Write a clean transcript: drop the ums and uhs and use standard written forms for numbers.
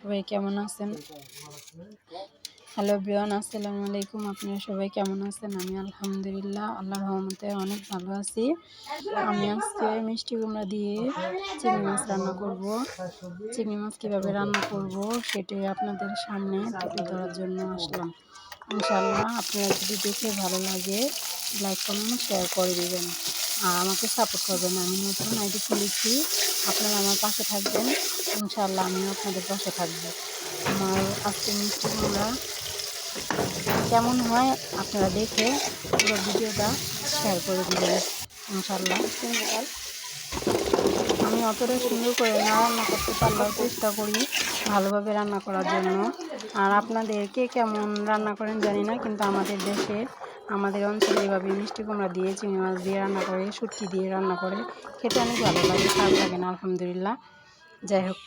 সবাই কেমন আছেন? হ্যালো এভরিওয়ান, আসসালামু আলাইকুম। আপনারা সবাই কেমন আছেন? আমি আলহামদুলিল্লাহ আল্লাহর রহমতে অনেক ভালো আছি। আমি আজকে মিষ্টি কুমড়া দিয়ে চিংড়ি মাছ রান্না করব। চিংড়ি মাছ কীভাবে রান্না করব সেটাই আপনাদের সামনে তুলে ধরার জন্য আসলাম। ইনশাআল্লাহ আপনারা যদি দেখে ভালো লাগে লাইক কমেন্ট শেয়ার করে দিবেন আর আমাকে সাপোর্ট করবেন। আমি নতুন আইডি খুলেছি, আপনারা আমার পাশে থাকবেন। ইনশাআল্লাহ আমিও আপনাদের পাশে থাকবো। আমার আজকে মিষ্টি কুমড়া কেমন হয় আপনারা দেখে পুরো ভিডিওটা শেয়ার করে দিবেন ইনশাআল্লাহ। আমি অতটা সুন্দর করে না রান্না করতে পারলেও চেষ্টা করি ভালোভাবে রান্না করার জন্য। আর আপনাদেরকে কেমন রান্না করেন জানি না, কিন্তু আমাদের দেশে আমাদের অঞ্চলে এভাবে মিষ্টি কুমড়া দিয়ে চিংড়ি মাছ দিয়ে রান্না করে, শুটকি দিয়ে রান্না করে, খেতে অনেক ভালো লাগে, খারাপ লাগে না আলহামদুলিল্লাহ। যাই হোক,